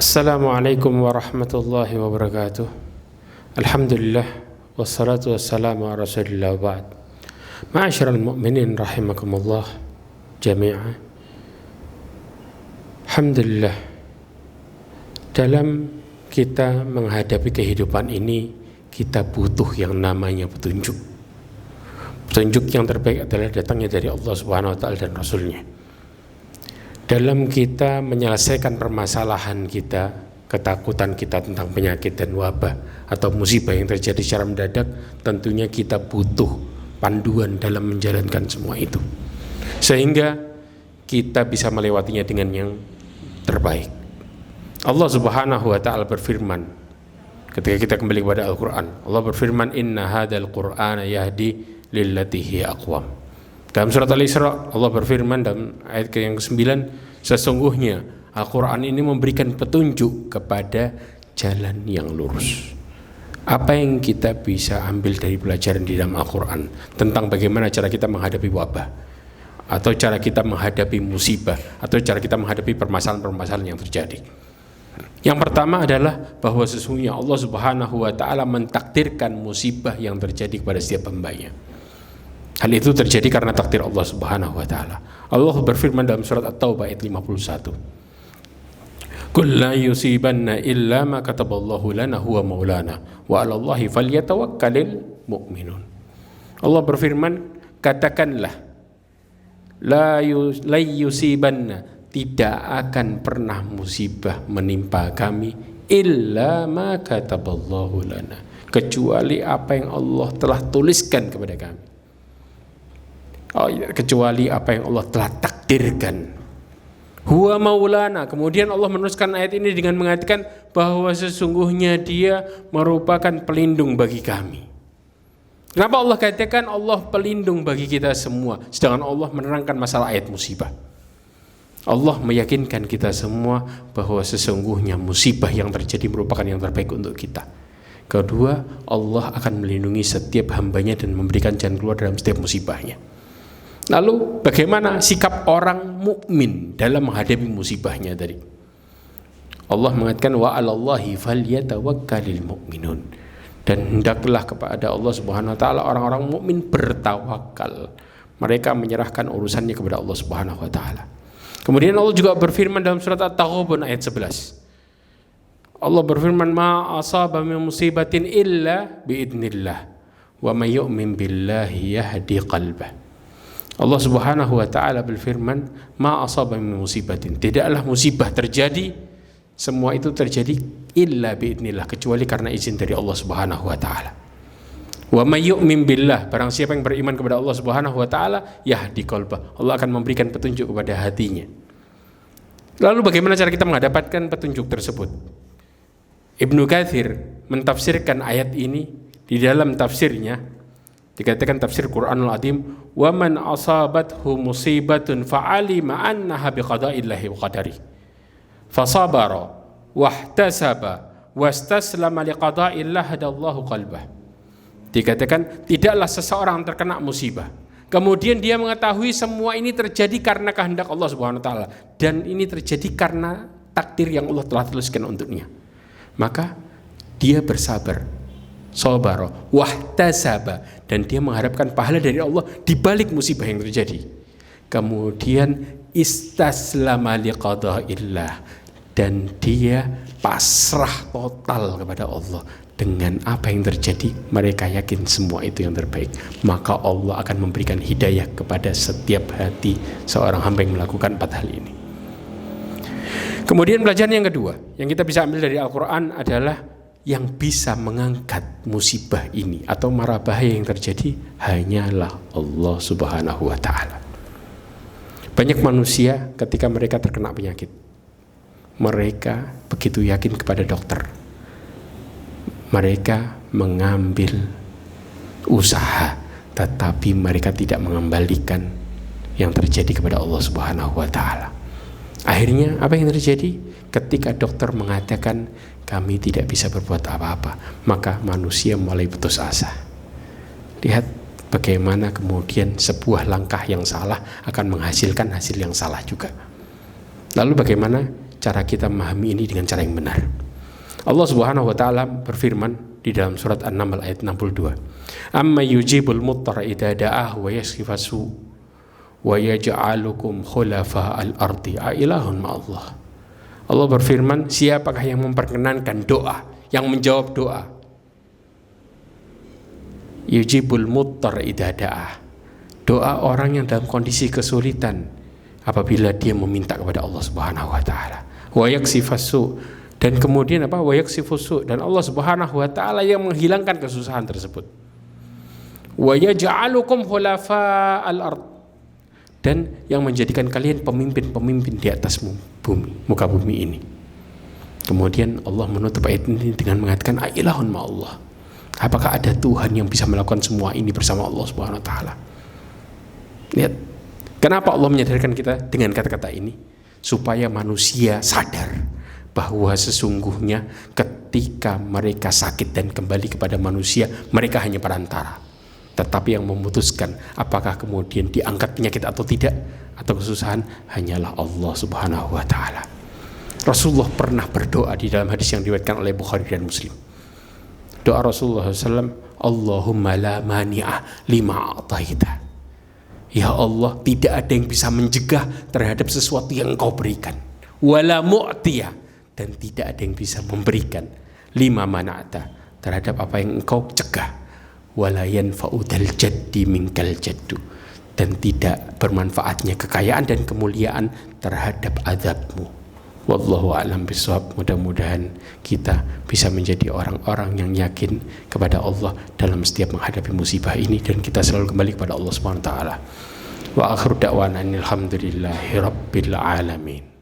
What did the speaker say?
Assalamualaikum warahmatullahi wabarakatuh. Alhamdulillah wassalatu wassalamu ala rasulillah wa ba'd. Ma'asyiral mu'minin rahimakumullah jami'an. Alhamdulillah, dalam kita menghadapi kehidupan ini kita butuh yang namanya petunjuk. Petunjuk yang terbaik adalah datangnya dari Allah Subhanahu wa taala dan Rasulnya. Dalam kita menyelesaikan permasalahan kita, ketakutan kita tentang penyakit dan wabah atau musibah yang terjadi secara mendadak, tentunya kita butuh panduan dalam menjalankan semua itu, sehingga kita bisa melewatinya dengan yang terbaik. Allah Subhanahu wa taala berfirman ketika kita kembali kepada Al-Quran. Allah berfirman, inna hadzal qur'ana yahdi lillati hiya aqwam. Dalam surat Al-Isra Allah berfirman dalam ayat yang ke-9, sesungguhnya Al-Quran ini memberikan petunjuk kepada jalan yang lurus. Apa yang kita bisa ambil dari pelajaran di dalam Al-Quran tentang bagaimana cara kita menghadapi wabah, atau cara kita menghadapi musibah, atau cara kita menghadapi permasalahan-permasalahan yang terjadi? Yang pertama adalah bahwa sesungguhnya Allah Subhanahu wa taala mentakdirkan musibah yang terjadi kepada setiap hambanya. Hal itu terjadi karena takdir Allah Subhanahu wa taala. Allah berfirman dalam surat At-Taubah ayat 51. Qul la yusibanna illa ma kataballahu lana huwa maulana wa 'alallahi falyatawakkalul mu'minun. Allah berfirman, katakanlah la yusibanna, tidak akan pernah musibah menimpa kami illa ma kataballahu lana, kecuali apa yang Allah telah tuliskan kepada kami. Kecuali apa yang Allah telah takdirkan. Huwa maulana. Kemudian Allah meneruskan ayat ini dengan mengatakan bahwa sesungguhnya Dia merupakan pelindung bagi kami. Kenapa Allah katakan Allah pelindung bagi kita semua, sedangkan Allah menerangkan masalah ayat musibah? Allah meyakinkan kita semua bahwa sesungguhnya musibah yang terjadi merupakan yang terbaik untuk kita. Kedua, Allah akan melindungi setiap hambanya dan memberikan jalan keluar dalam setiap musibahnya. Lalu bagaimana sikap orang mukmin dalam menghadapi musibahnya tadi? Allah mengatakan wa 'alallahi falyatawakkalul mu'minun, dan hendaklah kepada Allah Subhanahu wa taala orang-orang mukmin bertawakal. Mereka menyerahkan urusannya kepada Allah Subhanahu wa taala. Kemudian Allah juga berfirman dalam surat At-Taghabun ayat 11. Allah berfirman, ma asaba min musibatin illa biidznillah wa may yu'min billahi yahdi qalbah. Allah Subhanahu wa taala berfirman, ma asaba min musibatin, tidaklah musibah terjadi, semua itu terjadi illa biidznillah, kecuali karena izin dari Allah Subhanahu wa taala. Wa may yu'min billah, barang siapa yang beriman kepada Allah Subhanahu wa taala, yahdi qalbah, Allah akan memberikan petunjuk kepada hatinya. Lalu bagaimana cara kita mendapatkan petunjuk tersebut? Ibnu Katsir mentafsirkan ayat ini di dalam tafsirnya. Dikatakan tafsir Quranul Azim, wa man asabathu musibatun fa'alima annaha biqada'illahi wa qadari fasabara wahtasaba wastaslama liqada'illah hadallahu qalbah. Dikatakan tidaklah seseorang terkena musibah kemudian dia mengetahui semua ini terjadi karena kehendak Allah Subhanahu wa taala dan ini terjadi karena takdir yang Allah telah tuliskan untuknya, maka dia bersabar, sabara wahtasaba, dan dia mengharapkan pahala dari Allah di balik musibah yang terjadi. Kemudian istaslama liqada'illah, dan dia pasrah total kepada Allah dengan apa yang terjadi. Mereka yakin semua itu yang terbaik, maka Allah akan memberikan hidayah kepada setiap hati seorang hamba yang melakukan 4 hal ini. Kemudian pelajaran yang kedua yang kita bisa ambil dari Al-Quran adalah yang bisa mengangkat musibah ini atau mara bahaya yang terjadi hanyalah Allah Subhanahu wa taala. Banyak manusia ketika mereka terkena penyakit, mereka begitu yakin kepada dokter. Mereka mengambil usaha, tetapi mereka tidak mengembalikan yang terjadi kepada Allah Subhanahu wa taala. Akhirnya apa yang terjadi? Ketika dokter mengatakan kami tidak bisa berbuat apa-apa, maka manusia mulai putus asa. Lihat bagaimana kemudian sebuah langkah yang salah akan menghasilkan hasil yang salah juga. Lalu bagaimana cara kita memahami ini dengan cara yang benar. Allah Subhanahu wa taala berfirman di dalam surat An-Naml ayat 62. Amma yujibul muttar idza da'ahu wa yaskhifasu wa yaj'alukum khulafa'al ardi a ilahun ma'allah. Allah berfirman, siapakah yang memperkenankan doa, yang menjawab doa? Yujibul muttar idza da'ah. Doa orang yang dalam kondisi kesulitan apabila dia meminta kepada Allah Subhanahu wa taala. Wa yaksifasu, dan kemudian wa yaksifusu, dan Allah Subhanahu wa taala yang menghilangkan kesusahan tersebut. Wa yaj'alukum khulafa'al ard, dan yang menjadikan kalian pemimpin-pemimpin di atas bumi, muka bumi ini. Kemudian Allah menutup ayat ini dengan mengatakan ilahun ma'allah. Apakah ada Tuhan yang bisa melakukan semua ini bersama Allah Subhanahu wa taala? Lihat, kenapa Allah menyadarkan kita dengan kata-kata ini? Supaya manusia sadar bahwa sesungguhnya ketika mereka sakit dan kembali kepada manusia, mereka hanya perantara. Tetapi yang memutuskan apakah kemudian diangkat penyakit atau tidak, atau kesusahan, hanyalah Allah Subhanahu wa taala. Rasulullah pernah berdoa di dalam hadis yang diriwayatkan oleh Bukhari dan Muslim. Doa Rasulullah SAW, Allahumma la mani'ah lima a'taita. Ya Allah, tidak ada yang bisa mencegah terhadap sesuatu yang Engkau berikan. Wala mu'tiyah, dan tidak ada yang bisa memberikan lima mana'ata, terhadap apa yang Engkau cegah. Wala yanfa'udal jaddi minkal jaddu, dan tidak bermanfaatnya kekayaan dan kemuliaan terhadap azabmu. Wallahu a'lam bishawab. Mudah-mudahan kita bisa menjadi orang-orang yang yakin kepada Allah dalam setiap menghadapi musibah ini, dan kita selalu kembali kepada Allah Subhanahu wa taala. Wa akhiru da'wana alhamdulillahi rabbil alamin.